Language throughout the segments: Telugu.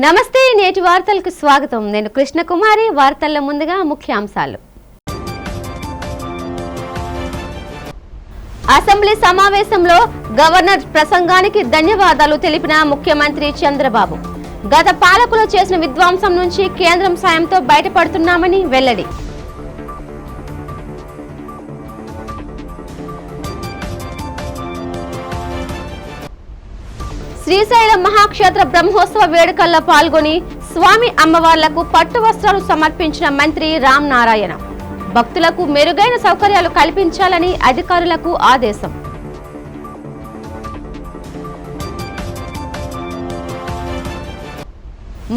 నమస్తే నేటి వార్తలకు స్వాగతం. నేను కృష్ణకుమారి. వార్తల్లో ముందుగా ముఖ్యాంశాలు. అసెంబ్లీ సమావేశంలో గవర్నర్ ప్రసంగానికి ధన్యవాదాలు తెలిపిన ముఖ్యమంత్రి చంద్రబాబు. గత పాలకులు చేసిన విధ్వంసం నుంచి కేంద్రం సాయంతో బయటపడుతున్నామని వెల్లడి. శ్రీశైలం మహాక్షేత్ర బ్రహ్మోత్సవ వేడుకల్లో పాల్గొని స్వామి అమ్మవార్లకు పట్టు వస్త్రాలు సమర్పించిన మంత్రి రామ్ నారాయణ. భక్తులకు మెరుగైన సౌకర్యాలు కల్పించాలని అధికారులకు ఆదేశం.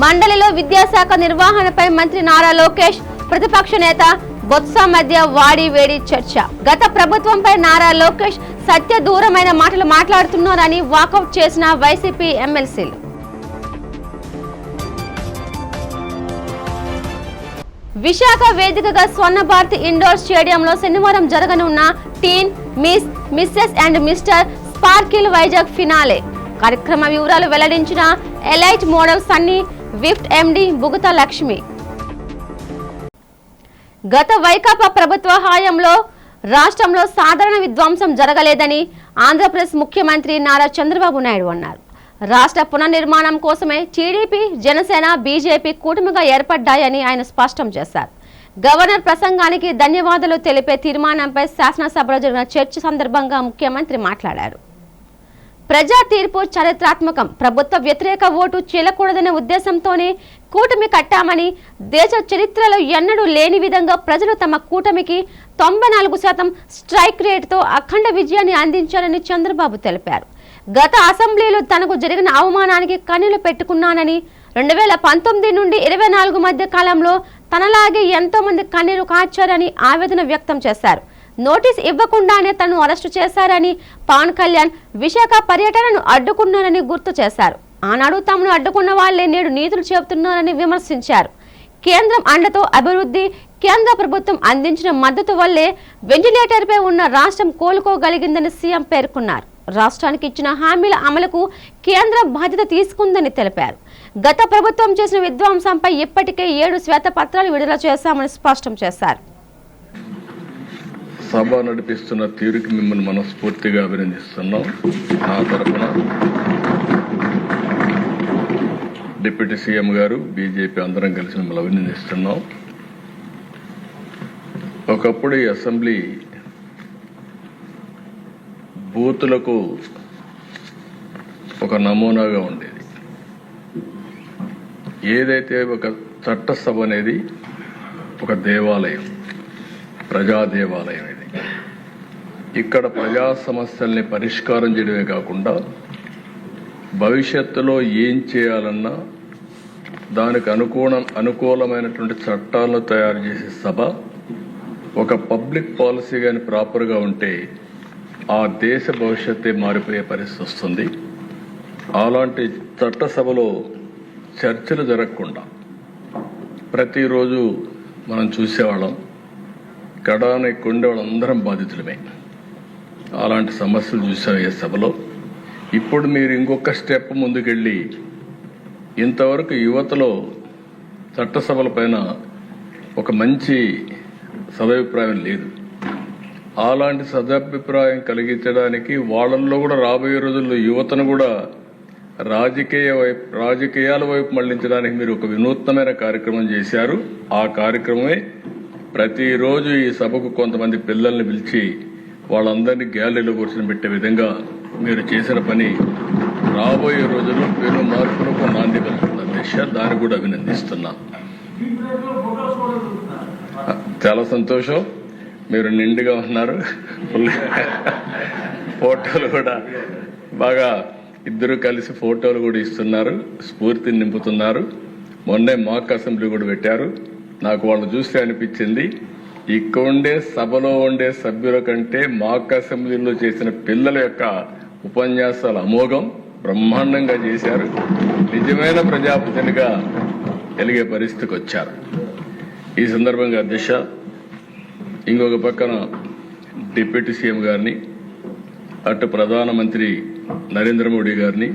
మండలిలో విద్యాశాఖ నిర్వహణపై మంత్రి నారా లోకేష్, ప్రతిపక్ష నేత బొత్స మధ్య వాడి వేడి చర్చ. గత ప్రభుత్వంపై నారా లోకేష్ సత్య దూరమైన మాటలు మాట్లాడుతున్నారని వాకౌట్ చేసిన వైసీపీ ఎమ్మెల్సీలు. విశాఖ వేదికగా స్వర్ణ భారతి ఇండోర్ స్టేడియంలో శనివారం జరగనున్న teen, miss, missus and mister sparkle Vizag finale కార్యక్రమ వివరాలు వెల్లడించిన elite model Sunny విఫ్ట్ MD Bugata Lakshmi. గత వైకాపా ప్రభుత్వ హయాంలో రాష్ట్రంలో సాధారణ విధ్వంసం జరగలేదని ఆంధ్రప్రదేశ్ ముఖ్యమంత్రి నారా చంద్రబాబు నాయుడు అన్నారు. రాష్ట్ర పునర్నిర్మాణం కోసమే టీడీపీ, జనసేన, బీజేపీ కూటమిగా ఏర్పడ్డాయని ఆయన స్పష్టం చేశారు. గవర్నర్ ప్రసంగానికి ధన్యవాదాలు తెలిపే తీర్మానంపై శాసనసభలో జరిగిన చర్చ సందర్భంగా ముఖ్యమంత్రి మాట్లాడారు. ప్రజా తీర్పు చారిత్రాత్మకం. ప్రభుత్వ వ్యతిరేక ఓటు చీలకూడదనే ఉద్దేశంతోనే కూటమి కట్టామని, దేశ చరిత్రలో ఎన్నడూ లేని విధంగా ప్రజలు తమ కూటమికి 94% స్ట్రైక్ రేటుతో అఖండ విజయాన్ని అందించారని చంద్రబాబు తెలిపారు. గత అసెంబ్లీలో తనకు జరిగిన అవమానానికి కన్నీళ్లు పెట్టుకున్నానని, 2019 నుండి 24 మధ్య కాలంలో తనలాగే ఎంతో మంది కన్నీరు కార్చారని ఆవేదన వ్యక్తం చేశారు. నోటీస్ ఇవ్వకుండానే తనను అరెస్టు చేశారని, పవన్ కళ్యాణ్ విశాఖ పర్యటనను అడ్డుకున్నారని గుర్తు చేశారు. ఆనాడు తమను అడ్డుకున్న వాళ్లే నేడు నీతులు చెబుతున్నారని విమర్శించారు. కేంద్రం అండతో అభివృద్ధి, కేంద్ర ప్రభుత్వం అందించిన మద్దతు వల్లే వెంటిలేటర్పై ఉన్న రాష్ట్రం కోలుకోగలిగిందని సీఎం పేర్కొన్నారు. రాష్ట్రానికి ఇచ్చిన హామీల అమలుకు కేంద్రం బాధ్యత తీసుకుందని తెలిపారు. గత ప్రభుత్వం చేసిన విధ్వంసంపై ఇప్పటికే 7 శ్వేతపత్రాలు విడుదల చేశామని స్పష్టం చేశారు. సభ నడిపిస్తున్న తీరుకి మిమ్మల్ని మనస్ఫూర్తిగా అభినందిస్తున్నాం. నా తరఫున డిప్యూటీ సీఎం గారు, బీజేపీ అందరం కలిసి మిమ్మల్ని అభినందిస్తున్నాం. ఒకప్పుడు ఈ అసెంబ్లీ బూతులకు ఒక నమూనాగా ఉండేది. ఏదైతే ఒక చట్టసభ అనేది ఒక దేవాలయం, ప్రజా దేవాలయం. ఇది ఇక్కడ ప్రజా సమస్యల్ని పరిష్కారం చేయడమే కాకుండా భవిష్యత్తులో ఏం చేయాలన్నా దానికి అనుకూలమైనటువంటి చట్టాలను తయారు చేసే సభ. ఒక పబ్లిక్ పాలసీ కానీ ప్రాపర్గా ఉంటే ఆ దేశ భవిష్యత్తే మారిపోయే పరిస్థితి వస్తుంది. అలాంటి చట్టసభలో చర్చలు జరగకుండా ప్రతిరోజు మనం చూసేవాళ్ళం. కడాన కొండే వాళ్ళందరం బాధితులమే. అలాంటి సమస్యలు చూసాం ఈ సభలో. ఇప్పుడు మీరు ఇంకొక స్టెప్ ముందుకెళ్ళి, ఇంతవరకు యువతలో చట్టసభల పైన ఒక మంచి సదభిప్రాయం లేదు. అలాంటి సదభిప్రాయం కలిగించడానికి వాళ్ళల్లో కూడా రాబోయే రోజుల్లో యువతను కూడా రాజకీయాల వైపు మళ్లించడానికి మీరు ఒక వినూత్నమైన కార్యక్రమం చేశారు. ఆ కార్యక్రమమే ప్రతిరోజు ఈ సభకు కొంతమంది పిల్లల్ని పిలిచి వాళ్ళందరినీ గ్యాలరీలో కూర్చొని పెట్టే విధంగా మీరు చేసిన పని రాబోయే రోజుల్లో పెను మార్పులకు నాంది పలుకుతున్న దిశ. దాన్ని కూడా అభినందిస్తున్నా. చాలా సంతోషం. మీరు నిండుగా ఉన్నారు. ఫోటోలు కూడా బాగా ఇద్దరు కలిసి ఫోటోలు కూడా ఇస్తున్నారు, స్ఫూర్తిని నింపుతున్నారు. మొన్నే మాక్ అసెంబ్లీ కూడా పెట్టారు. నాకు వాళ్ళు చూస్తే అనిపించింది, ఇక్కడ ఉండే సభలో ఉండే సభ్యుల కంటే మాక్ అసెంబ్లీలో చేసిన పిల్లల యొక్క ఉపన్యాసాలు అమోఘం, బ్రహ్మాండంగా చేశారు. నిజమైన ప్రజాప్రతినిధిగా కలిగే పరిస్థితికి వచ్చారు. ఈ సందర్భంగా దిశ ఇంకొక పక్కన డిప్యూటీ సీఎం గారిని, అటు ప్రధానమంత్రి నరేంద్ర మోడీ గారిని,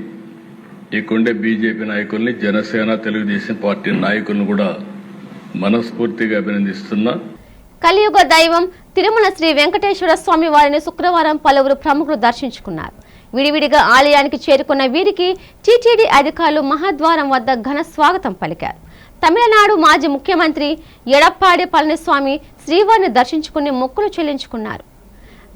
ఇక్కడుండే బీజేపీ నాయకుల్ని, జనసేన, తెలుగుదేశం పార్టీ నాయకులను కూడా మనస్ఫూర్తిగా అభినందిస్తున్నా. కలియుగ దైవం తిరుమల శ్రీ వెంకటేశ్వర స్వామి వారిని శుక్రవారం పలువురు ప్రముఖులు దర్శించుకున్నారు. విడివిడిగా ఆలయానికి చేరుకున్న వీరికి టీటీడీ అధికారులు మహాద్వారం వద్ద ఘన స్వాగతం పలికారు. తమిళనాడు మాజీ ముఖ్యమంత్రి ఎడప్పాడి పళనిస్వామి శ్రీవారిని దర్శించుకుని మొక్కులు చెల్లించుకున్నారు.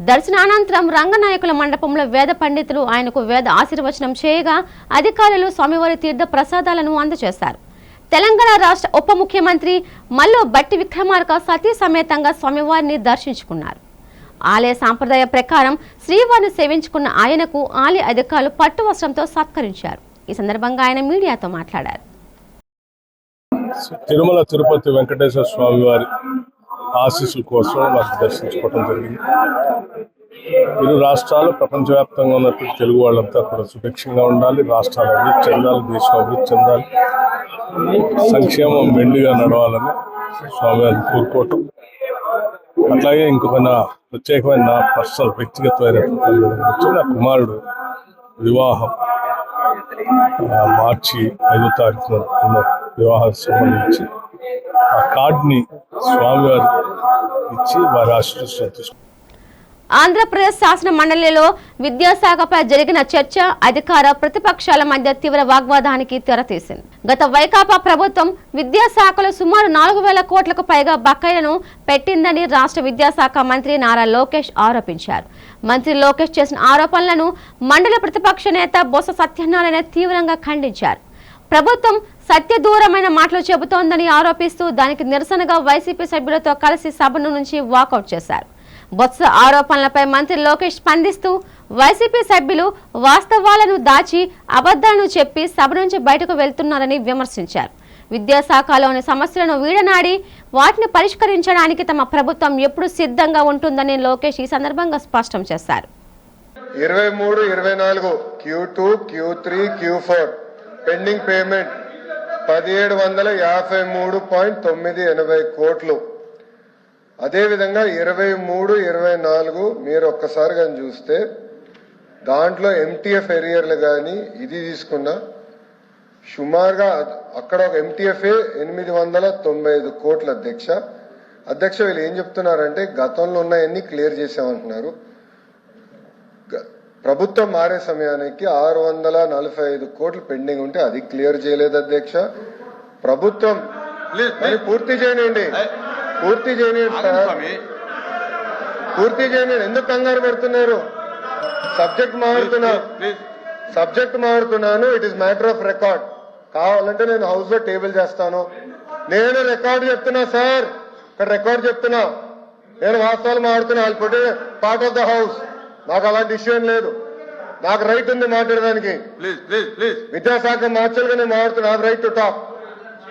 దర్శనానంతరం రంగనాయకుల మండపంలో వేద పండితులు ఆయనకు వేద ఆశీర్వచనం చేయగా అధికారులు స్వామివారి తీర్థ ప్రసాదాలను అందజేశారు. తెలంగాణ రాష్ట్ర ఉప ముఖ్యమంత్రి మల్లో బట్టి విక్రమార్క సతీ సమేతంగా స్వామివారిని దర్శించుకున్నారు. ఆలయ సాంప్రదాయ ప్రకారం శ్రీవారిని సేవించుకున్న ఆయనకు ఆలయ అధికారులు పట్టు వస్త్రంతో సత్కరించారు. ఈ సందర్భంగా ఆయన మీడియాతో మాట్లాడారు. తిరుమల తిరుపతి వెంకటేశ్వర స్వామి వారి ఆశీస్సుల కోసం నాకు దర్శించుకోవడం జరిగింది. ఇరు రాష్ట్రాలు ప్రపంచవ్యాప్తంగా ఉన్నటువంటి తెలుగు వాళ్ళంతా కూడా సుభిక్షంగా ఉండాలి, రాష్ట్రాలు అభివృద్ధి చెందాలి, దేశం అభివృద్ధి చెందాలి, సంక్షేమం మెండుగా నడవాలని స్వామివారిని కోరుకోవటం. అట్లాగే ఇంకొక నా ప్రత్యేకమైన నా పర్సనల్ వ్యక్తిగతమైనటువంటి నా కుమారుడు వివాహం మార్చి 5వ తారీఖున ఉన్న వివాహానికి సంబంధించి ఆ కార్డుని స్వామివారి ఇచ్చి వారి ఆశీర్వాదం తీసుకున్నారు. ఆంధ్రప్రదేశ్ శాసన మండలిలో విద్యాశాఖపై జరిగిన చర్చ అధికార ప్రతిపక్షాల మధ్య తీవ్ర వాగ్వాదానికి తెరతీసింది. గత వైకాపా ప్రభుత్వం విద్యాశాఖలో సుమారు 4,000 కోట్లకు పైగా బకాయిలను పెట్టిందని రాష్ట్ర విద్యాశాఖ మంత్రి నారా లోకేష్ ఆరోపించారు. మంత్రి లోకేష్ చేసిన ఆరోపణలను మండలి ప్రతిపక్ష నేత బొత్స సత్యనారాయణ తీవ్రంగా ఖండించారు. ప్రభుత్వం సత్యదూరమైన మాటలు చెబుతోందని ఆరోపిస్తూ దానికి నిరసనగా వైసీపీ సభ్యులతో కలిసి సభ నుంచి వాకౌట్ చేశారు. బొత్స ఆరోపణలపై మంత్రి లోకేష్ స్పందిస్తూ వైసీపీ సభ్యులు వాస్తవాలను దాచి అబద్ధాలను చెప్పి సభ నుంచి బయటకు వెళ్తున్నారని విమర్శించారు. విద్యాశాఖలోని సమస్యలను వీడనాడి వాటిని పరిష్కరించడానికి తమ ప్రభుత్వం ఎప్పుడు సిద్ధంగా ఉంటుందని లోకేష్ ఈ సందర్భంగా స్పష్టం చేశారు. 23, 24 Q2, Q3, Q4 pending payment 1753.980 కోట్లు. అదేవిధంగా 23, 24 మీరు ఒక్కసారి కానీ చూస్తే దాంట్లో MTF ఎరియర్లు కానీ ఇది తీసుకున్నా సుమారుగా అక్కడ ఒక MTFఏ 895 కోట్ల. అధ్యక్ష వీళ్ళు ఏం చెప్తున్నారంటే గతంలో ఉన్నాయన్నీ క్లియర్ చేసామంటున్నారు. ప్రభుత్వం మారే సమయానికి 645 కోట్లు పెండింగ్ ఉంటే అది క్లియర్ చేయలేదు అధ్యక్ష. ప్రభుత్వం పూర్తి చేయనండి, పూర్తి చేయనండి సార్, పూర్తి చేయనండి. ఎందుకు కంగారు పెడుతున్నారు? సబ్జెక్ట్ మారుతున్నాను. It is matter of record. కావాలంటే నేను హౌస్ లో టేబుల్ చేస్తాను. నేను రికార్డు చెప్తున్నా సార్, ఇక్కడ రికార్డు చెప్తున్నా, నేను వాస్తవాలు మారుతున్నా. I'll put it part of the house. నాకు అలాంటి ఇష్యూ ఏం లేదు. నాకు రైట్ ఉంది మాట్లాడడానికి. విద్యాశాఖ మార్చాలుగా నేను మాట్లాడుతున్నా. Right to talk.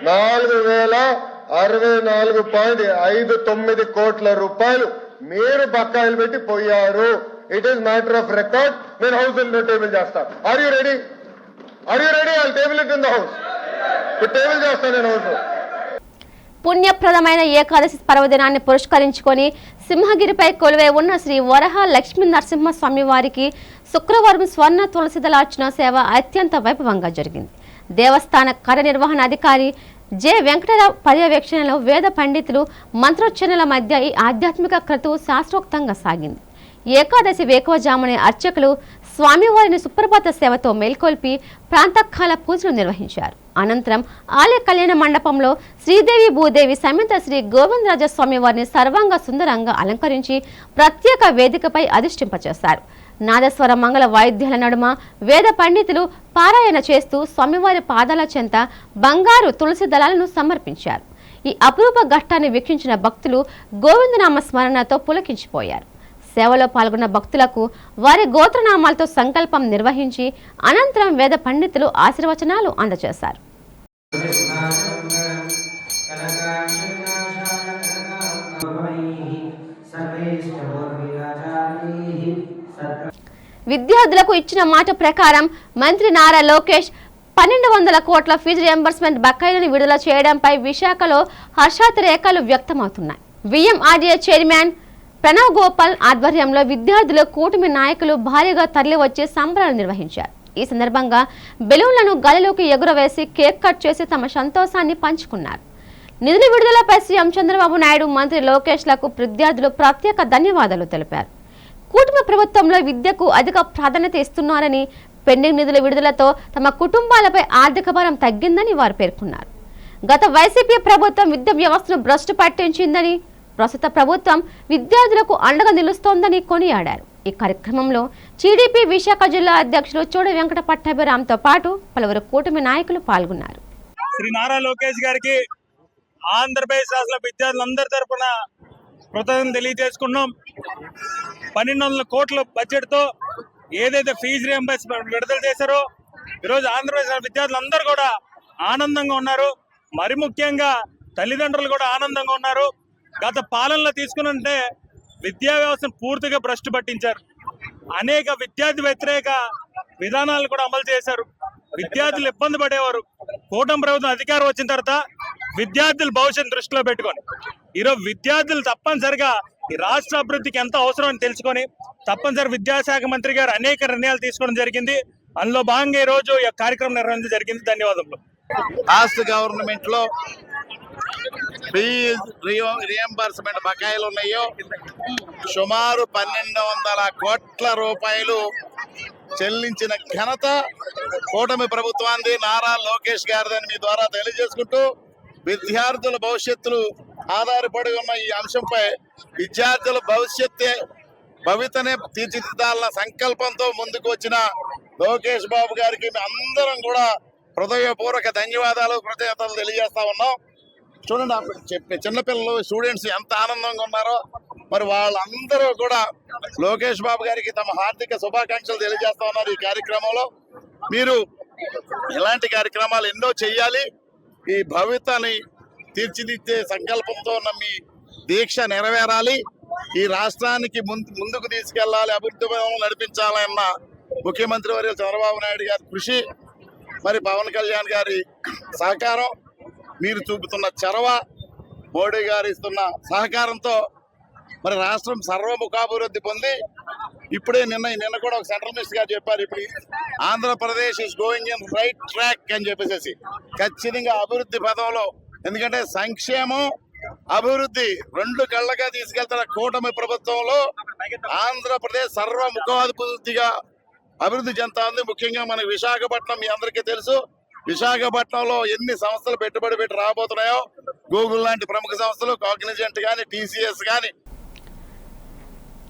4064.59 కోట్ల రూపాయలు మీరు బకాయిలు పెట్టి పోయారు. It is matter of record. నేను హౌస్ లో టేబుల్ చేస్తాను. Are you ready? Are you ready? I table it in the house. Table చేస్తాను నేను హౌస్ లో. పుణ్యప్రదమైన ఏకాదశి పర్వదినాన్ని పురస్కరించుకొని సింహగిరిపై కొలువై ఉన్న శ్రీ వరహ లక్ష్మీ నరసింహస్వామి వారికి శుక్రవారం స్వర్ణ తులసిదళార్చన సేవ అత్యంత వైభవంగా జరిగింది. దేవస్థాన కార్యనిర్వహణాధికారి జె వెంకటరావు పర్యవేక్షణలో వేద పండితులు మంత్రోచ్చరణల మధ్య ఈ ఆధ్యాత్మిక క్రతువు శాస్త్రోక్తంగా సాగింది. ఏకాదశి వేకువజామునే అర్చకులు స్వామివారిని సుప్రభాత సేవతో మేల్కొల్పి ప్రాంతకాల పూజలు నిర్వహించారు. అనంతరం ఆలయ కళ్యాణ మండపంలో శ్రీదేవి భూదేవి సమేత శ్రీ గోవిందరాజస్వామి వారిని సర్వాంగ సుందరంగా అలంకరించి ప్రత్యేక వేదికపై అధిష్ఠింపచేశారు. నాదస్వర మంగళ వాయిద్యాల నడుమ వేద పండితులు పారాయణ చేస్తూ స్వామివారి పాదాల చెంత బంగారు తులసి దళాలను సమర్పించారు. ఈ అపురూప ఘట్టాన్ని వీక్షించిన భక్తులు గోవిందనామ స్మరణతో పులకించిపోయారు. సేవలో పాల్గొన్న భక్తులకు వారి గోత్రనామాలతో సంకల్పం నిర్వహించి అనంతరం వేద పండితులు ఆశీర్వచనాలు అందజేశారు. విద్యార్థులకు ఇచ్చిన మాట ప్రకారం మంత్రి నారా లోకేష్ 1200 కోట్ల ఫీజు రియంబర్స్మెంట్ బకాయిలను విడుదల చేయడంపై విశాఖలో హర్షాతిరేకాలు వ్యక్తమవుతున్నాయి. విఎంఆర్డీఏ చైర్మన్ ప్రణవ్ గోపాల్ ఆధ్వర్యంలో విద్యార్థులు కూటమి నాయకులు భారీగా తరలివచ్చి సంబరాలు నిర్వహించారు. ఈ సందర్భంగా బెలూన్లను గాలిలోకి ఎగురవేసి కేక్ కట్ చేసి తమ సంతోషాన్ని పంచుకున్నారు. నిధుల విడుదలపై సీఎం చంద్రబాబు నాయుడు, మంత్రి లోకేష్లకు విద్యార్థులు ప్రత్యేక ధన్యవాదాలు తెలిపారు. కూటమి ప్రభుత్వంలో విద్యకు అధిక ప్రాధాన్యత ఇస్తున్నారని, పెండింగ్ నిధుల విడుదలతో తమ కుటుంబాలపై ఆర్థిక భారం తగ్గిందని వారు పేర్కొన్నారు. గత వైసీపీ ప్రభుత్వం విద్యా వ్యవస్థను భ్రష్టు పట్టించిందని, ప్రస్తుత ప్రభుత్వం విద్యార్థులకు అండగా నిలుస్తోందని కొనియాడారు. ఈ కార్యక్రమంలో టీడీపీ విశాఖ జిల్లా అధ్యక్షులు చోడ వెంకట పట్టాభిరామ్తో పాటు పలువురు కూటమి నాయకులు పాల్గొన్నారు. శ్రీ నారా లోకేష్ గారికి ఆంధ్రప్రదేశ్ రాష్ట్ర విద్యార్థులందరి తరఫున కృతజ్ఞతలు తెలియజేసుకున్నాం. 1200 కోట్ల బడ్జెట్తో ఏదైతే ఫీజు రియంబర్స్మెంట్ విడుదల చేశారో ఈరోజు ఆంధ్రప్రదేశ్ విద్యార్థులందరూ కూడా ఆనందంగా ఉన్నారు. మరి ముఖ్యంగా తల్లిదండ్రులు కూడా ఆనందంగా ఉన్నారు. గత పాలనలో తీసుకున్నంటే విద్యా వ్యవస్థను పూర్తిగా భ్రష్టు పట్టించారు. అనేక విద్యార్థి వ్యతిరేక విధానాలు కూడా అమలు చేశారు. విద్యార్థులు ఇబ్బంది పడేవారు. కూటమి ప్రభుత్వం అధికారం వచ్చిన తర్వాత విద్యార్థుల భవిష్యత్తు దృష్టిలో పెట్టుకొని ఈరోజు విద్యార్థులు తప్పనిసరిగా ఈ రాష్ట్ర అభివృద్ధికి ఎంత అవసరం అని తెలుసుకొని తప్పనిసరి విద్యాశాఖ మంత్రి గారు అనేక నిర్ణయాలు తీసుకోవడం జరిగింది. అందులో భాగంగా ఈ రోజు ఈ కార్యక్రమం నిర్వహించడం జరిగింది. ధన్యవాదములు. రాష్ట్ర గవర్నమెంట్ లో ఫీజు రియంబర్స్మెంట్ బకాయిలు ఉన్నాయో సుమారు 1200 కోట్ల రూపాయలు చెల్లించిన ఘనత కూటమి ప్రభుత్వాన్ని, నారా లోకేష్ గారిదని మీ ద్వారా తెలియజేసుకుంటూ, విద్యార్థుల భవిష్యత్తులు ఆధారపడి ఉన్న ఈ అంశంపై విద్యార్థుల భవితనే తీర్చిదిద్దాలన్న సంకల్పంతో ముందుకు వచ్చిన లోకేష్ బాబు గారికి అందరం కూడా హృదయపూర్వక ధన్యవాదాలు, కృతజ్ఞతలు తెలియజేస్తా ఉన్నాం. చూడండి, చెప్పే చిన్నపిల్లలు స్టూడెంట్స్ ఎంత ఆనందంగా ఉన్నారో. మరి వాళ్ళందరూ కూడా లోకేష్ బాబు గారికి తమ హార్దిక శుభాకాంక్షలు తెలియజేస్తా ఉన్నారు. ఈ కార్యక్రమంలో మీరు ఇలాంటి కార్యక్రమాలు ఎన్నో చెయ్యాలి. ఈ భవితని తీర్చిదిద్దే సంకల్పంతో ఉన్న మీ దీక్ష నెరవేరాలి. ఈ రాష్ట్రానికి ముందుకు తీసుకెళ్లాలి, అభివృద్ధి నడిపించాలన్న ముఖ్యమంత్రి వర్యులు చంద్రబాబు నాయుడు గారి కృషి, మరి పవన్ కళ్యాణ్ గారి సహకారం, మీరు చూపుతున్న చొరవ, మోడీ గారు ఇస్తున్న సహకారంతో మరి రాష్ట్రం సర్వముఖాభివృద్ధి పొంది ఇప్పుడే నిన్న కూడా ఒక సెంట్రల్ మినిస్టర్ గారు చెప్పారు, ఇప్పుడు Andhra Pradesh is going in right track అని చెప్పేసి ఖచ్చితంగా అభివృద్ధి పదంలో, ఎందుకంటే సంక్షేమం అభివృద్ధి రెండు కళ్ళగా తీసుకెళ్తున్న కూటమి ప్రభుత్వంలో ఆంధ్రప్రదేశ్ సర్వముఖాభివృద్ధిగా అభివృద్ధి చెందుతా ఉంది. ముఖ్యంగా మన విశాఖపట్నం మీ అందరికీ తెలుసు. విశాఖపట్నంలో ఎన్ని సంస్థలు పెట్టుబడి పెట్టి రాబోతున్నాయో, గూగుల్ లాంటి ప్రముఖ సంస్థలు, కాగ్నిజెంట్ గాని, టీసీఎస్ గాని.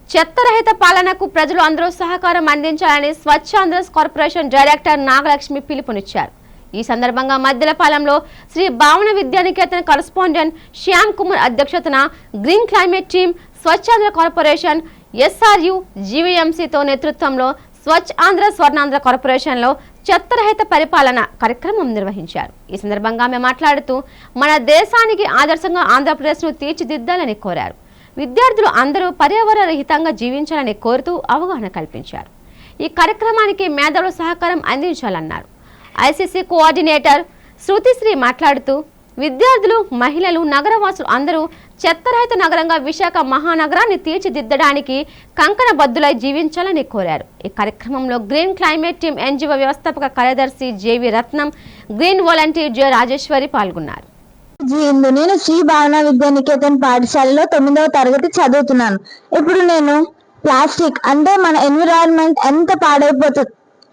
చెత్తరహిత పాలనకు ప్రజలు అందరూ సహకారం అందించాలని స్వచ్ఛ ఆంధ్రప్రదేశ్ కార్పొరేషన్ డైరెక్టర్ నాగలక్ష్మి పిలుపునిచ్చారు. ఈ సందర్భంగా మద్దెలపాలెంలో శ్రీ భావన విద్యానికేతన్ కరస్పాండెంట్ శ్యామ్ కుమార్ అధ్యక్షతన గ్రీన్ క్లైమేట్ టీమ్, స్వచ్ఛ ఆంధ్ర కార్పొరేషన్, ఎస్ఆర్యు, జీవీఎంసీతో నేతృత్వంలో స్వచ్ఛ ఆంధ్ర, స్వర్ణాంధ్ర కార్పొరేషన్లో చెత్తరహిత పరిపాలన కార్యక్రమం నిర్వహించారు. ఈ సందర్భంగా ఆమె మాట్లాడుతూ మన దేశానికి ఆదర్శంగా ఆంధ్రప్రదేశ్ను తీర్చిదిద్దాలని కోరారు. విద్యార్థులు అందరూ పర్యావరణ రహితంగా జీవించాలని కోరుతూ అవగాహన కల్పించారు. ఈ కార్యక్రమానికి మేధావుల సహకారం అందించాలన్నారు. ఐసీసీ కోఆర్డినేటర్ శృతిశ్రీ మాట్లాడుతూ విద్యార్థులు, మహిళలు, నగరవాసులు అందరూ చెత్తరహిత నగరంగా విశాఖ మహానగరాన్ని తీర్చిదిద్దడానికి కంకణబద్దులై జీవించాలని కోరారు. ఈ కార్యక్రమంలో గ్రీన్ క్లైమేట్ టీమ్ ఎన్జీఓ వ్యవస్థాపక కార్యదర్శి జేవి రత్నం, గ్రీన్ వాలంటీర్ జె రాజేశ్వరి పాల్గొన్నారు. నేను శ్రీ భావన విద్యానికేతన్ పాఠశాలలో 9వ తరగతి చదువుతున్నాను. ఇప్పుడు నేను ప్లాస్టిక్ అంటే మన ఎన్విరాన్మెంట్ ఎంత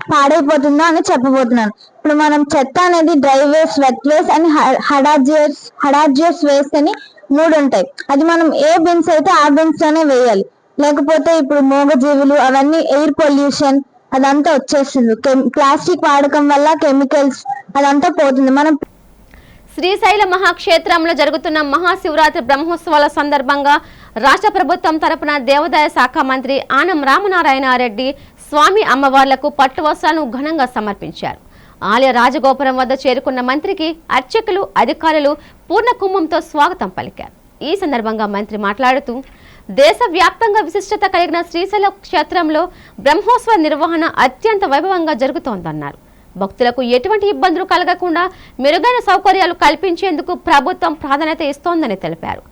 పాడైపోతుందో అని చెప్పబోతున్నాను. ఇప్పుడు మనం చెత్త అనేది డ్రై వేస్ట్, వెట్ వేస్ట్ అని హడాజియస్ వేస్ట్ అని 3 ఉంటాయి. అది మనం ఏ బిన్స్ అయితే ఆ బిన్స్ లోనే వేయాలి. లేకపోతే ఇప్పుడు మూగజీవులు అవన్నీ, ఎయిర్ పొల్యూషన్ అదంతా వచ్చేస్తుంది. ప్లాస్టిక్ వాడకం వల్ల కెమికల్స్ అదంతా పోతుంది. మనం శ్రీశైల మహాక్షేత్రంలో జరుగుతున్న మహాశివరాత్రి బ్రహ్మోత్సవాల సందర్భంగా రాష్ట్ర ప్రభుత్వం తరపున దేవాదాయ శాఖ మంత్రి ఆనం రామనారాయణ రెడ్డి స్వామి అమ్మవార్లకు పట్టు వస్త్రాలను ఘనంగా సమర్పించారు. ఆలయ రాజగోపురం వద్ద చేరుకున్న మంత్రికి అర్చకులు, అధికారులు పూర్ణ కుంభంతో స్వాగతం పలికారు. ఈ సందర్భంగా మంత్రి మాట్లాడుతూ దేశవ్యాప్తంగా విశిష్టత కలిగిన శ్రీశైల క్షేత్రంలో బ్రహ్మోత్సవ నిర్వహణ అత్యంత వైభవంగా జరుగుతోందన్నారు. భక్తులకు ఎటువంటి ఇబ్బందులు కలగకుండా మెరుగైన సౌకర్యాలు కల్పించేందుకు ప్రభుత్వం ప్రాధాన్యత ఇస్తోందని తెలిపారు.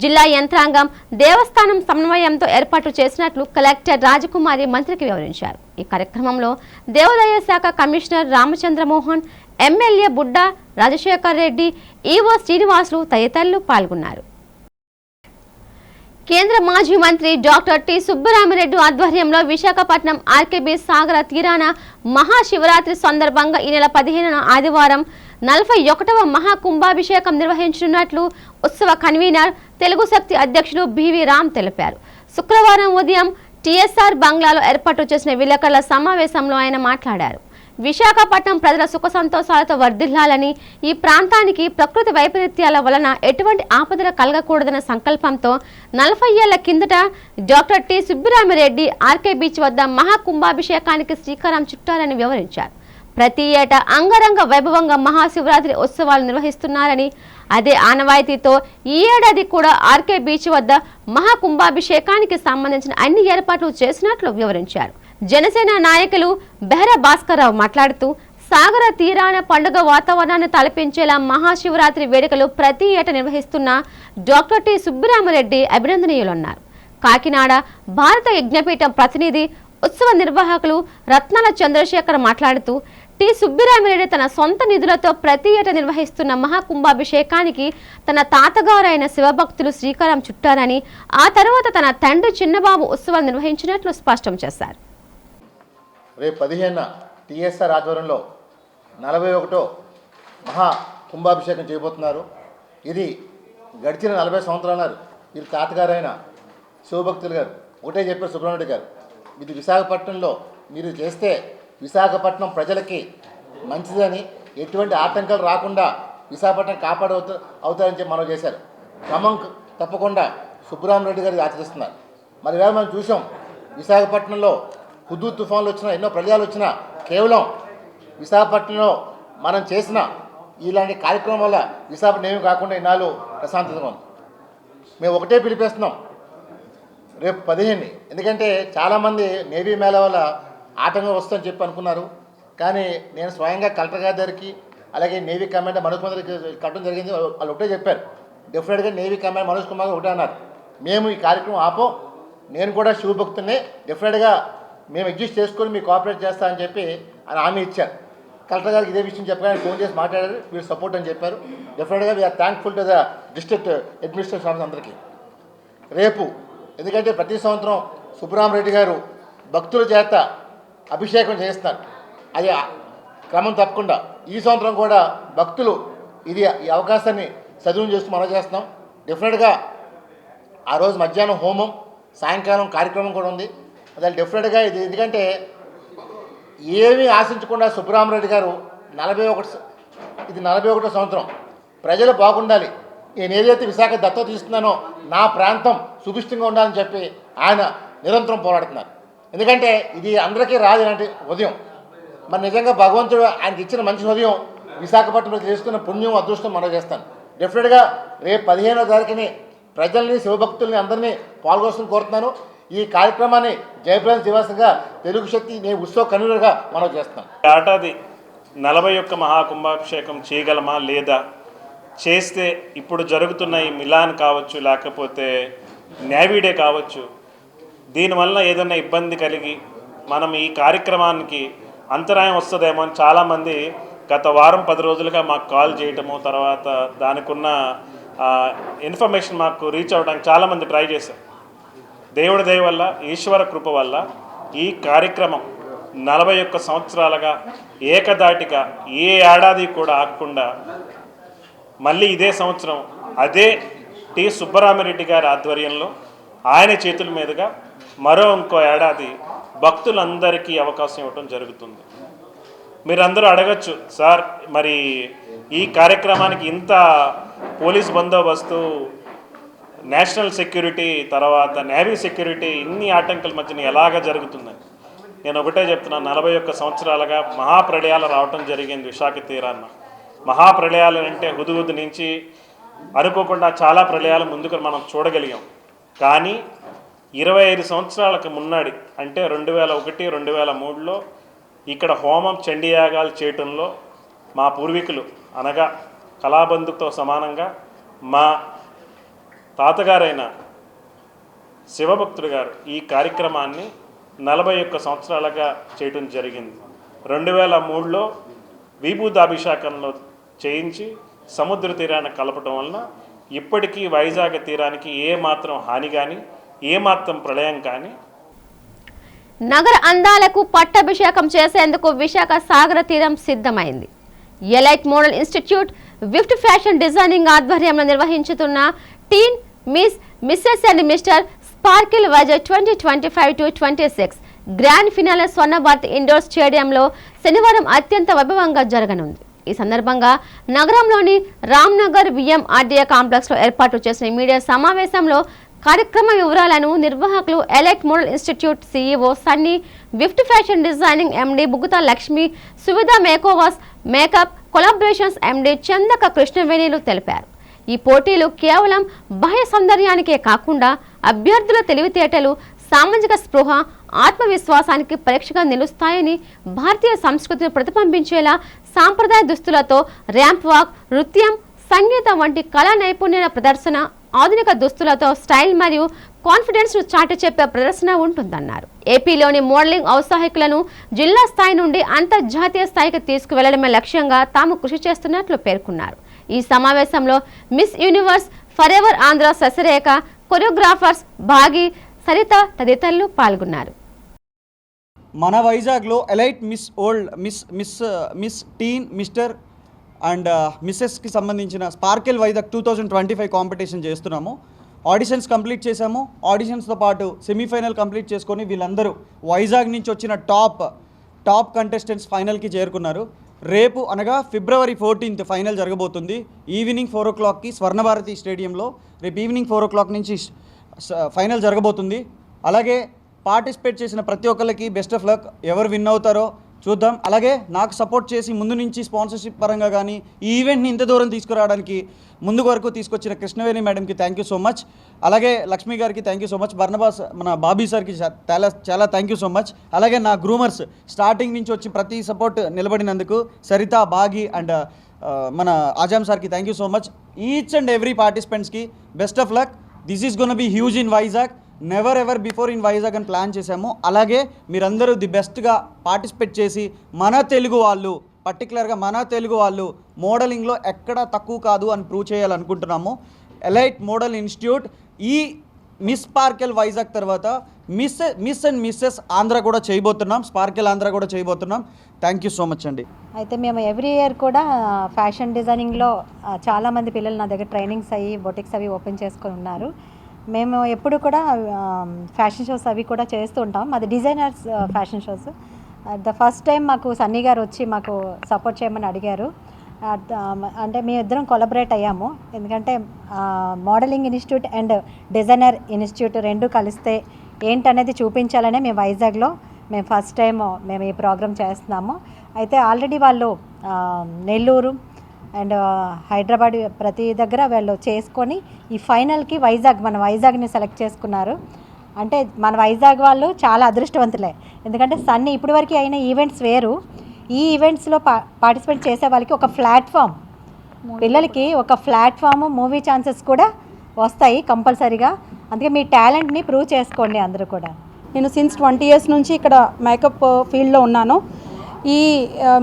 జిల్లా యంత్రాంగం దేవస్థానం సమన్వయంతో ఏర్పాటు చేసినట్లు కలెక్టర్ రాజకుమారి మంత్రికి వివరించారు. ఈ కార్యక్రమంలో దేవాదాయ శాఖ commissioner Ramachandra Mohan, MLA Budda Rajasekhar Reddy, EO Srinivasulu తదితరులు పాల్గొన్నారు. కేంద్ర మాజీ మంత్రి డాక్టర్ టి సుబ్బరామిరెడ్డి ఆధ్వర్యంలో విశాఖపట్నం ఆర్కేబీ సాగర తీరాన మహాశివరాత్రి సందర్భంగా ఈ నెల 15న ఆదివారం 41వ మహాకుంభాభిషేకం నిర్వహించనున్నట్లు ఉత్సవ కన్వీనర్ తెలుగు శక్తి అధ్యక్షులు బివి రామ్ తెలిపారు. శుక్రవారం ఉదయం టీఎస్ఆర్ బంగ్లాలో ఏర్పాటు చేసిన విలేకరుల సమావేశంలో ఆయన మాట్లాడారు. విశాఖపట్నం ప్రజల సుఖ సంతోషాలతో వర్ధిల్లాలని, ఈ ప్రాంతానికి ప్రకృతి వైపరీత్యాల వలన ఎటువంటి ఆపదలు కలగకూడదన్న సంకల్పంతో 40 ఏళ్ల కిందట doctor T Subbarami Reddy RK beach వద్ద మహాకుంభాభిషేకానికి శ్రీకారం చుట్టారని వివరించారు. ప్రతి ఏటా అంగరంగ వైభవంగా మహాశివరాత్రి ఉత్సవాలు నిర్వహిస్తున్నారని, అదే ఆనవాయితీతో ఈ ఏడాది కూడా ఆర్కే బీచ్ వద్ద మహాకుంభాభిషేకానికి సంబంధించిన అన్ని ఏర్పాట్లు చేసినట్లు వివరించారు. జనసేన నాయకులు బెహరా భాస్కర్రావు మాట్లాడుతూ సాగర తీరాన పండుగ వాతావరణాన్ని తలపించేలా మహాశివరాత్రి వేడుకలు ప్రతి ఏటా నిర్వహిస్తున్న డాక్టర్ టి సుబ్బరామిరెడ్డి అభినందనీయులన్నారు. కాకినాడ భారత యజ్ఞపీఠం ప్రతినిధి ఉత్సవ నిర్వాహకులు రత్నాల చంద్రశేఖర్ మాట్లాడుతూ టి సుబ్బరామిరెడ్డి తన సొంత నిధులతో ప్రతి ఏటా నిర్వహిస్తున్న మహాకుంభాభిషేకానికి తన తాతగారైన శివభక్తులు శ్రీకారం చుట్టారని, ఆ తర్వాత తన తండ్రి చిన్నబాబు ఉత్సవాలు నిర్వహించినట్లు స్పష్టం చేశారు. రేపు 15న టీఎస్ఆర్ ఆధ్వర్యంలో 41వ మహా కుంభాభిషేకం చేయబోతున్నారు. ఇది గడిచిన 40 సంవత్సరాలు వీరి తాతగారైన శివభక్తులు గారు ఒకటే చెప్పారు, సుబ్రహ్మణ్యుడు గారు, ఇది విశాఖపట్నంలో మీరు చేస్తే విశాఖపట్నం ప్రజలకి మంచిదని, ఎటువంటి ఆటంకాలు రాకుండా విశాఖపట్నం అవుతారని చెప్పి మనం చేశారు. క్రమం తప్పకుండా సుబ్బరామిరెడ్డి గారు ఆచరిస్తున్నారు. మరి వేళ మనం చూసాం, విశాఖపట్నంలో హుదూ తుఫాన్లు వచ్చినా, ఎన్నో ప్రళయాలు వచ్చినా, కేవలం విశాఖపట్నంలో మనం చేసిన ఇలాంటి కార్యక్రమం వల్ల విశాఖపట్నం ఏమి కాకుండా ఇన్నాళ్ళు ప్రశాంతంగా ఉంది. మేము ఒకటే పిలిపిస్తున్నాం, రేపు 15. ఎందుకంటే చాలామంది నేవీ మేళ వల్ల ఆటంకం వస్తుందని చెప్పి అనుకున్నారు. కానీ నేను స్వయంగా కలెక్టర్ గారి దగ్గరికి, అలాగే నేవీ కమాండర్ మనోజ్ కుమార్ కట్టడం జరిగింది. వాళ్ళు ఒకటే చెప్పారు, డెఫినెట్గా నేవీ కమాండర్ మనోజ్ కుమార్ ఒకటే అన్నారు, మేము ఈ కార్యక్రమం ఆపం, నేను కూడా శివభక్తున్నే, డెఫినెట్గా మేము అడ్జస్ట్ చేసుకొని మీకు కోఆపరేట్ చేస్తామని చెప్పి ఆయన హామీ ఇచ్చారు. కలెక్టర్ గారికి ఇదే విషయం చెప్పగానే ఫోన్ చేసి మాట్లాడారు, వీరు సపోర్ట్ అని చెప్పారు. Definitely we are thankful to the district administration అందరికీ. రేపు ఎందుకంటే ప్రతి సంవత్సరం సుబ్బరామిరెడ్డి గారు భక్తుల చేత అభిషేకం చేస్తారు, అది క్రమం తప్పకుండా ఈ సంవత్సరం కూడా భక్తులు ఈ అవకాశాన్ని సద్వినియోగం చేస్తూ మనం చేస్తున్నాం. డెఫినెట్గా ఆ రోజు మధ్యాహ్నం హోమం, సాయంకాలం కార్యక్రమం కూడా ఉంది. అది డెఫినెట్గా ఇది ఎందుకంటే ఏమీ ఆశించకుండా సుబ్బరామిరెడ్డి గారు 41వ సంవత్సరం ప్రజలు బాగుండాలి, నేను ఏదైతే విశాఖ దత్తత తీసుకున్నానో నా ప్రాంతం సుభిష్టంగా ఉండాలని చెప్పి ఆయన నిరంతరం పోరాడుతున్నారు. ఎందుకంటే ఇది అందరికీ రాదు ఇలాంటి ఉదయం. మరి నిజంగా భగవంతుడు ఆయనకి ఇచ్చిన మంచి ఉదయం విశాఖపట్నంలో చేసుకున్న పుణ్యం, అదృష్టం మనం చేస్తాను. డెఫినెట్గా రేపు 15వ తారీఖుని ప్రజల్ని, శివభక్తుల్ని అందరినీ పాల్గొని కోరుతున్నాను. ఈ కార్యక్రమాన్ని జయప్రదం శ్రీవాసంగా తెలుగు శక్తి నేను ఉత్సవ కన్వీనర్గా మనం చేస్తాం. ఏడాది 41 మహాకుంభాభిషేకం చేయగలమా లేదా, చేస్తే ఇప్పుడు జరుగుతున్న ఈ మిలాన్ కావచ్చు, లేకపోతే నేవీ డే కావచ్చు, దీనివల్ల ఏదైనా ఇబ్బంది కలిగి మనం ఈ కార్యక్రమానికి అంతరాయం వస్తుందేమో అని చాలామంది గత వారం 10 రోజులుగా మాకు కాల్ చేయటము, తర్వాత దానికి ఉన్న ఇన్ఫర్మేషన్ మాకు రీచ్ అవ్వడానికి చాలామంది ట్రై చేశారు. దేవుడి దయ వల్ల, ఈశ్వర కృప వల్ల ఈ కార్యక్రమం 41 సంవత్సరాలుగా ఏకదాటిగా ఏ ఏడాది కూడా ఆగకుండా మళ్ళీ ఇదే సంవత్సరం అదే టి సుబ్బరామిరెడ్డి గారి ఆధ్వర్యంలో ఆయన చేతుల మీదుగా ఇంకో ఏడాది భక్తులందరికీ అవకాశం ఇవ్వటం జరుగుతుంది. మీరందరూ అడగచ్చు, సార్ మరి ఈ కార్యక్రమానికి ఇంత పోలీస్ బందోబస్తు, నేషనల్ సెక్యూరిటీ, తర్వాత నేవీ సెక్యూరిటీ, ఇన్ని ఆటంకాల మధ్యన ఎలాగ జరుగుతుందని నేను ఒకటే చెప్తున్నా. 41 సంవత్సరాలుగా మహాప్రళయాలు రావటం జరిగింది విశాఖ తీరాన్న. మహాప్రళయాలు అంటే హుదుహుదు నుంచి అనుకోకుండా చాలా ప్రళయాలు ముందుకు మనం చూడగలిగాం. కానీ 25 సంవత్సరాలకు మున్నాడి అంటే 2001, 2003లో ఇక్కడ హోమం చండీయాగాలు చేయటంలో మా పూర్వీకులు అనగా కళాబంధుతో సమానంగా మా తాతగారైన శివభక్తుడు గారు ఈ కార్యక్రమాన్ని 41 సంవత్సరాలుగా చేయటం జరిగింది. 2003లో విభూతాభిషేకంలో చేయించి సముద్ర తీరాన్ని కలపటం వలన ఇప్పటికీ వైజాగ్ తీరానికి ఏమాత్రం హాని కానీ ఏమాత్రం ప్రళయం కానీ. నగర అందాలకు పట్టాభిషేకం చేసేందుకు విశాఖ సాగర తీరం సిద్ధమైంది. Elite model institute Vift fashion designing ఆధ్వర్యంలో నిర్వహించుతున్న teen Mrs and mister sparkle Vizag 2025-26 grand finale Swarnabharati indoor స్టేడియంలో శనివారం అత్యంత వైభవంగా జరగనుంది. ఈ సందర్భంగా నగరంలోని రామ్నగర్ విఎంఆర్డీఏ కాంప్లెక్స్ లో ఏర్పాటు చేసిన మీడియా సమావేశంలో కార్యక్రమ వివరాలను నిర్వాహకులు elite model institute CEO Sunny, Vift fashion designing MD Buguta Lakshmi, Suvidha makeovers makeup collaborations MD Chandaka కృష్ణవేణిలు తెలిపారు. ఈ పోటీలు కేవలం బాహ్య సౌందర్యానికే కాకుండా అభ్యర్థుల తెలివితేటలు, సామాజిక స్పృహ, ఆత్మవిశ్వాసానికి పరీక్షగా నిలుస్తాయని, భారతీయ సంస్కృతిని ప్రతిబింబించేలా సాంప్రదాయ దుస్తులతో ర్యాంప్ వాక్, నృత్యం, సంగీతం వంటి కళా నైపుణ్యాల ప్రదర్శన, ఆధునిక దుస్తులతో స్టైల్ మరియు కాన్ఫిడెన్స్ ను చాటి చెప్పే ప్రదర్శన ఉంటుందన్నారు. ఏపీలోని మోడలింగ్ ఔత్సాహికులను జిల్లా స్థాయి నుండి అంతర్జాతీయ స్థాయికి తీసుకువెళ్లడమే లక్ష్యంగా తాము కృషి చేస్తున్నట్లు పేర్కొన్నారు. ఈ సమావేశంలో miss universe forever Andhra Sasirekha, choreographers Bhagi, Saritha తదితరులు పాల్గొన్నారు. మన వైజాగ్లో elite miss teen Mr and మిస్సెస్కి సంబంధించిన స్పార్కిల్ వైజాగ్ 2025 కాంపిటీషన్ చేస్తున్నాము. ఆడిషన్స్ కంప్లీట్ చేశాము. ఆడిషన్స్తో పాటు సెమీఫైనల్ కంప్లీట్ చేసుకొని వీళ్ళందరూ వైజాగ్ నుంచి వచ్చిన టాప్ కంటెస్టెంట్స్ ఫైనల్కి చేరుకున్నారు. రేపు అనగా February 14th ఫైనల్ జరగబోతుంది. ఈవినింగ్ 4 o'clockకి స్వర్ణభారతి స్టేడియంలో రేపు ఈవినింగ్ 4 o'clock నుంచి ఫైనల్ జరగబోతుంది. అలాగే పార్టిసిపేట్ చేసిన ప్రతి ఒక్కరికి బెస్ట్ ఆఫ్ లక్. ఎవరు విన్ అవుతారో చూద్దాం. అలాగే నాకు సపోర్ట్ చేసి ముందు నుంచి స్పాన్సర్షిప్ పరంగా కానీ ఈ ఈవెంట్ని ఇంత దూరం తీసుకురావడానికి ముందు వరకు తీసుకొచ్చిన కృష్ణవేణి మేడంకి థ్యాంక్ యూ సో మచ్. అలాగే లక్ష్మి గారికి thank you so much. Barnabas మన బాబీ సార్కి చాలా థ్యాంక్ యూ సో మచ్. అలాగే నా గ్రూమర్స్ స్టార్టింగ్ నుంచి వచ్చి ప్రతి సపోర్ట్ నిలబడినందుకు సరిత, బాగి అండ్ మన ఆజాం సార్కి thank you so much. Each and every పార్టిసిపెంట్స్కి best of luck. This is gonna be huge in Vizag, never ever before in Vizag అని ప్లాన్ చేశాము. అలాగే మీరందరూ ది బెస్ట్గా పార్టిసిపేట్ చేసి మన తెలుగు వాళ్ళు, పర్టికులర్గా మన తెలుగు వాళ్ళు మోడలింగ్లో ఎక్కడా తక్కువ కాదు అని ప్రూవ్ చేయాలనుకుంటున్నాము. ఎలైట్ మోడల్ ఇన్స్టిట్యూట్ ఈ మిస్ స్పార్కిల్ వైజాగ్ తర్వాత మిస్ అండ్ మిస్సెస్ ఆంధ్ర కూడా చేయబోతున్నాం, స్పార్కిల్ ఆంధ్ర కూడా చేయబోతున్నాం. థ్యాంక్ యూ సో మచ్ అండి. అయితే మేము ఎవ్రీ ఇయర్ కూడా ఫ్యాషన్ డిజైనింగ్లో చాలామంది పిల్లలు నా దగ్గర ట్రైనింగ్స్ అయ్యి బొటిక్స్ అవి ఓపెన్ చేసుకొని ఉన్నారు. మేము ఎప్పుడు కూడా ఫ్యాషన్ షోస్ అవి కూడా చేస్తూ ఉంటాం. అది designers fashion shows. The first time మాకు సన్నీ గారు వచ్చి మాకు సపోర్ట్ చేయమని అడిగారు. అంటే మేము ఇద్దరం కొలబరేట్ అయ్యాము. ఎందుకంటే modelling institute and designer institute రెండు కలిస్తే ఏంటనేది చూపించాలనే మేము వైజాగ్లో ఫస్ట్ టైం మేము ఈ ప్రోగ్రామ్ చేస్తున్నాము. అయితే ఆల్రెడీ వాళ్ళు నెల్లూరు అండ్ హైదరాబాద్ ప్రతి దగ్గర వాళ్ళు చేసుకొని ఈ ఫైనల్కి మన వైజాగ్ని సెలెక్ట్ చేసుకున్నారు. అంటే మన వైజాగ్ వాళ్ళు చాలా అదృష్టవంతులే. ఎందుకంటే సన్నీ ఇప్పటివరకు అయిన ఈవెంట్స్ వేరు. ఈ ఈవెంట్స్లో పార్టిసిపేట్ చేసే వాళ్ళకి ఒక ప్లాట్ఫామ్, పిల్లలకి ఒక ప్లాట్ఫామ్, మూవీ ఛాన్సెస్ కూడా వస్తాయి కంపల్సరీగా. అందుకే మీ టాలెంట్ని ప్రూవ్ చేసుకోండి అందరూ కూడా. నేను సిన్స్ 20 years నుంచి ఇక్కడ మేకప్ ఫీల్డ్లో ఉన్నాను. ఈ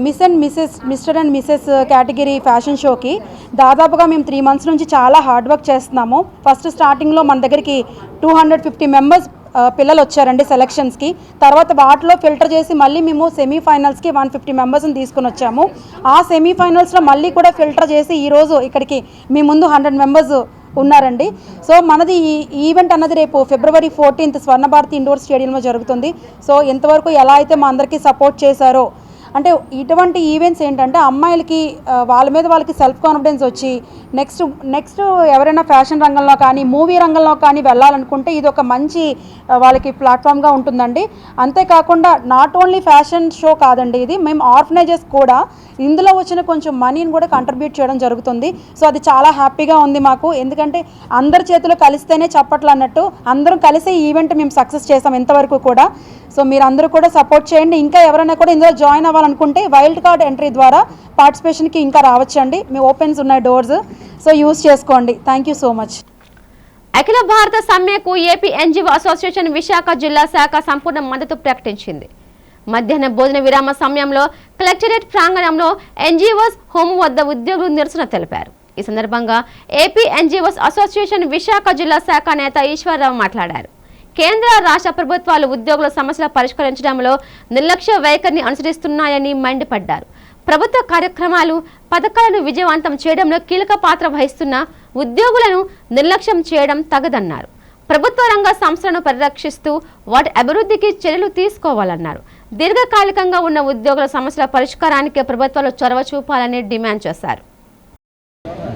mister and missus category fashion షోకి దాదాపుగా మేము 3 months నుంచి చాలా హార్డ్ వర్క్ చేస్తున్నాము. ఫస్ట్ స్టార్టింగ్లో మన దగ్గరికి 250 members పిల్లలు వచ్చారండి సెలక్షన్స్కి. తర్వాత వాటిలో ఫిల్టర్ చేసి మళ్ళీ మేము సెమీఫైనల్స్కి 150 members తీసుకుని వచ్చాము. ఆ సెమీఫైనల్స్లో మళ్ళీ కూడా ఫిల్టర్ చేసి ఈరోజు ఇక్కడికి మీ ముందు 100 members ఉన్నారండి. సో మనది ఈ ఈవెంట్ అన్నది రేపు February 14th స్వర్ణభారతి ఇండోర్ స్టేడియంలో జరుగుతుంది. సో ఇంతవరకు ఎలా అయితే మా అందరికీ సపోర్ట్ చేశారో అంటే ఇటువంటి ఈవెంట్స్ ఏంటంటే అమ్మాయిలకి వాళ్ళ మీద వాళ్ళకి సెల్ఫ్ కాన్ఫిడెన్స్ వచ్చి నెక్స్ట్ ఎవరైనా ఫ్యాషన్ రంగంలో కానీ మూవీ రంగంలో కానీ వెళ్ళాలనుకుంటే ఇది ఒక మంచి వాళ్ళకి ప్లాట్ఫామ్గా ఉంటుందండి. అంతేకాకుండా నాట్ ఓన్లీ ఫ్యాషన్ షో కాదండి, ఇది మేము ఆర్ఫనైజెస్ కూడా ఇందులో వచ్చిన కొంచెం మనీని కూడా కంట్రిబ్యూట్ చేయడం జరుగుతుంది. సో అది చాలా హ్యాపీగా ఉంది మాకు, ఎందుకంటే అందరి చేతిలో కలిస్తేనే చప్పట్లు అన్నట్టు అందరం కలిసి ఈ ఈవెంట్ మేము సక్సెస్ చేసాం ఇంతవరకు కూడా. సో మీరు అందరూ కూడా సపోర్ట్ చేయండి. ఇంకా ఎవరైనా కూడా ఇందులో జాయిన్ అవ్వాలనుకుంటే వైల్డ్ కార్డ్ ఎంట్రీ ద్వారా పార్టిసిపేషన్కి ఇంకా రావచ్చండి. మీ ఓపెన్స్ ఉన్నాయి డోర్స్, సో యూస్ చేసుకోండి. Thank you so much. అఖిల భారత సమ్మెకు ఏపీ ఎన్జీఓ అసోసియేషన్ విశాఖ జిల్లా శాఖ సంపూర్ణ మద్దతు ప్రకటించింది. మధ్యాహ్న భోజన విరామ సమయంలో కలెక్టరేట్ ప్రాంగణంలో ఎన్జీఓస్ హోమ్ వద్ద ఉద్యోగులు నిరసన తెలిపారు. ఈ సందర్భంగా ఏపీ ఎన్జీఓస్ అసోసియేషన్ విశాఖ జిల్లా శాఖ నేత ఈశ్వరరావు మాట్లాడారు. కేంద్ర రాష్ట్ర ప్రభుత్వాలు ఉద్యోగుల సమస్యలు పరిష్కరించడంలో నిర్లక్ష్య వైఖరిని అనుసరిస్తున్నాయని మండిపడ్డారు. ప్రభుత్వ కార్యక్రమాలు పథకాలను విజయవంతం చేయడంలో కీలక పాత్ర వహిస్తున్న ఉద్యోగులను నిర్లక్ష్యం చేయడం తగదన్నారు. ప్రభుత్వ రంగ సంస్థలను పరిరక్షిస్తూ వాటి అభివృద్ధికి చర్యలు తీసుకోవాలన్నారు. దీర్ఘకాలికంగా ఉన్న ఉద్యోగుల సమస్యల పరిష్కారానికి ప్రభుత్వాలు చొరవ చూపాలని డిమాండ్ చేశారు.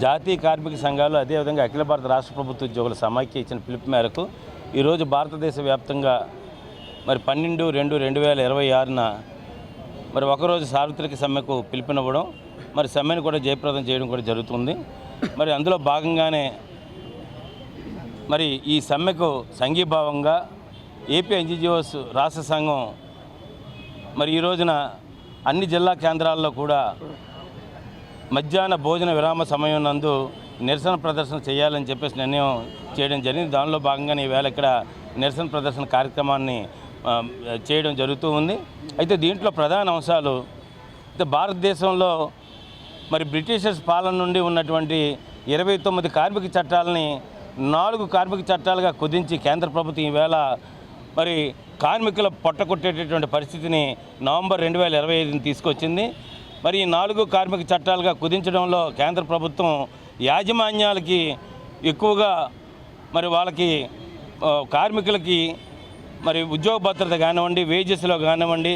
జాతీయ కార్మిక సంఘాలు అదేవిధంగా అఖిల భారత రాష్ట్ర ప్రభుత్వ ఉద్యోగుల సమాఖ్య ఇచ్చిన పిలుపు మేరకు ఈరోజు భారతదేశ వ్యాప్తంగా మరి 12/2/2026న మరి ఒకరోజు సార్వత్రిక సమ్మెకు పిలుపునివ్వడం, మరి సమ్మెను కూడా జయప్రదం చేయడం కూడా జరుగుతుంది. మరి అందులో భాగంగానే మరి ఈ సమ్మెకు సంఘీభావంగా ఏపీ ఎన్జీఓస్ రాష్ట్ర సంఘం మరి ఈ రోజున అన్ని జిల్లా కేంద్రాల్లో కూడా మధ్యాహ్న భోజన విరామ సమయం నందు నిరసన ప్రదర్శన చేయాలని చెప్పేసి నిర్ణయం చేయడం జరిగింది. దానిలో భాగంగానే ఈవేళ ఇక్కడ నిరసన ప్రదర్శన కార్యక్రమాన్ని చేయడం జరుగుతూ ఉంది. అయితే దీంట్లో ప్రధాన అంశాలు భారతదేశంలో మరి బ్రిటిషర్స్ పాలన నుండి ఉన్నటువంటి 29 కార్మిక చట్టాలని 4 కార్మిక చట్టాలుగా కుదించి కేంద్ర ప్రభుత్వం ఈవేళ మరి కార్మికుల పొట్టకొట్టేటటువంటి పరిస్థితిని నవంబర్ 2025ని తీసుకొచ్చింది. మరి ఈ 4 కార్మిక చట్టాలుగా కుదించడంలో కేంద్ర ప్రభుత్వం యాజమాన్యాలకి ఎక్కువగా మరి వాళ్ళకి కార్మికులకి మరి ఉద్యోగ భద్రత కానివ్వండి, వేజెస్లో కానివ్వండి,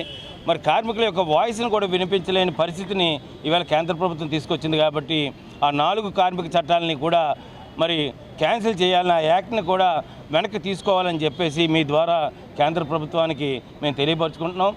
మరి కార్మికుల యొక్క వాయిస్ని కూడా వినిపించలేని పరిస్థితిని ఇవాళ కేంద్ర ప్రభుత్వం తీసుకొచ్చింది. కాబట్టి ఆ 4 కార్మిక చట్టాలని కూడా మరి క్యాన్సిల్ చేయాలని, ఆ యాక్ట్ని కూడా వెనక్కి తీసుకోవాలని చెప్పేసి మీ ద్వారా కేంద్ర ప్రభుత్వానికి మేము తెలియపరుచుకుంటున్నాం.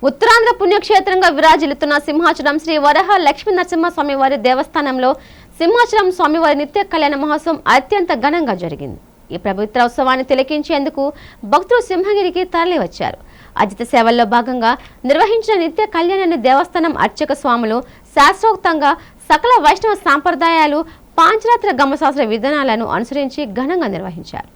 ఉత్తరాంధ్ర పుణ్యక్షేత్రంగా విరాజిల్లుతున్న సింహాచలం శ్రీ వరహ లక్ష్మీ నరసింహస్వామి వారి దేవస్థానంలో సింహాచలం స్వామివారి నిత్య కళ్యాణ మహోత్సవం అత్యంత ఘనంగా జరిగింది. ఈ పవిత్ర ఉత్సవాన్ని తిలకించేందుకు భక్తులు సింహగిరికి తరలివచ్చారు. అజిత సేవల్లో భాగంగా నిర్వహించిన నిత్య కళ్యాణాన్ని దేవస్థానం అర్చక స్వాములు శాస్త్రోక్తంగా సకల వైష్ణవ సాంప్రదాయాలు పాంచరాత్ర గమశాస్త్ర విధానాలను అనుసరించి ఘనంగా నిర్వహించారు.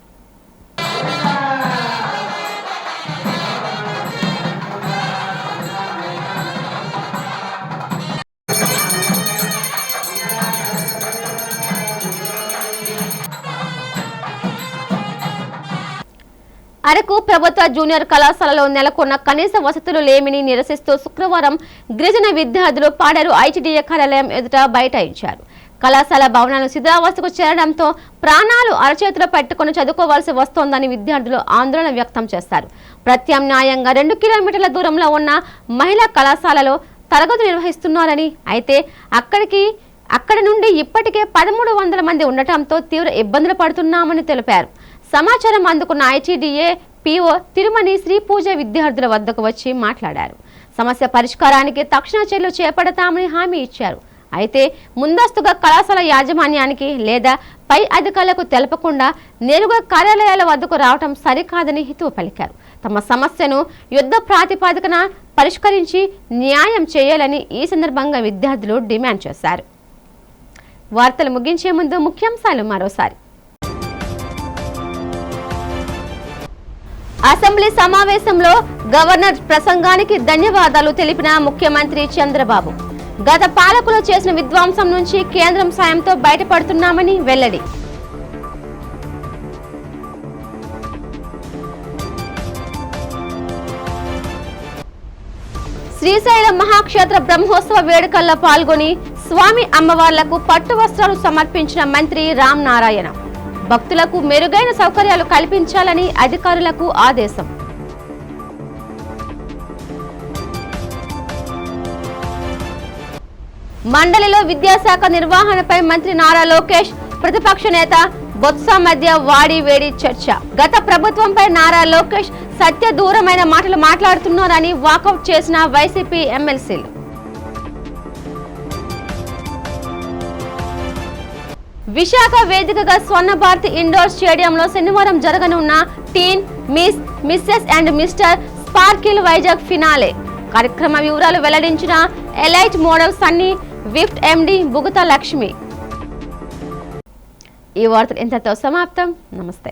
అరకు ప్రభుత్వ జూనియర్ కళాశాలలో నెలకొన్న కనీస వసతులు లేమిని నిరసిస్తూ శుక్రవారం గిరిజన విద్యార్థులు పాడేరు ఐటీడీఏ కార్యాలయం ఎదుట బైఠాయించారు. కళాశాల భవనాలు శిథిలావస్థకు చేరడంతో ప్రాణాలు అరచేతిలో పెట్టుకుని చదువుకోవాల్సి వస్తోందని విద్యార్థులు ఆందోళన వ్యక్తం చేశారు. ప్రత్యామ్నాయంగా 2 కిలోమీటర్ల దూరంలో ఉన్న మహిళా కళాశాలలో తరగతులు నిర్వహిస్తున్నారని, అయితే అక్కడి నుండి ఇప్పటికే 1300 మంది ఉండటంతో తీవ్ర ఇబ్బందులు పడుతున్నామని తెలిపారు. సమాచారం అందుకున్న ఐటీడీఏ పీఓ తిరుమణి శ్రీ పూజ విద్యార్థుల వద్దకు వచ్చి మాట్లాడారు. సమస్య పరిష్కారానికి తక్షణ చర్యలు చేపడతామని హామీ ఇచ్చారు. అయితే ముందస్తుగా కళాశాల యాజమాన్యానికి లేదా పై అధికారులకు తెలపకుండా నేరుగా కార్యాలయాల వద్దకు రావడం సరికాదని హితవు పలికారు. తమ సమస్యను యుద్ధ ప్రాతిపదికన పరిష్కరించి న్యాయం చేయాలని ఈ సందర్భంగా విద్యార్థులు డిమాండ్ చేశారు. వార్తలు ముగించే ముందు ముఖ్యాంశాలు మరోసారి. అసెంబ్లీ సమావేశంలో గవర్నర్ ప్రసంగానికి ధన్యవాదాలు తెలిపిన ముఖ్యమంత్రి చంద్రబాబు. గత పాలకులు చేసిన విధ్వంసం నుంచి కేంద్రం సాయంతో బయటపడుతున్నామని వెల్లడి. శ్రీశైలం మహాక్షేత్ర బ్రహ్మోత్సవ వేడుకల్లో పాల్గొని స్వామి అమ్మవార్లకు పట్టు వస్త్రాలు సమర్పించిన మంత్రి రామ్ నారాయణ. భక్తులకు మెరుగైన సౌకర్యాలు కల్పించాలని అధికారులకు ఆదేశం. మండలిలో విద్యాశాఖ నిర్వహణపై మంత్రి నారా లోకేష్ ప్రతిపక్ష నేత బొత్స మధ్య వాడి వేడి చర్చ. గత ప్రభుత్వంపై నారా లోకేష్ సత్య దూరమైన మాటలు మాట్లాడుతున్నారని వాకౌట్ చేసిన వైసీపీ ఎమ్మెల్సీలు. విశాఖ వేదికగా స్వర్ణ భారతి ఇండోర్ స్టేడియంలో శనివారం జరగనున్న teen, miss, missus and mister sparkle Vizag finale కార్యక్రమ వివరాలు వెల్లడించిన elite model Sunny విఫ్ట్ MD Bugata Lakshmi. ఈ వార్తలు ఇంతతో సమాప్తం. నమస్తే.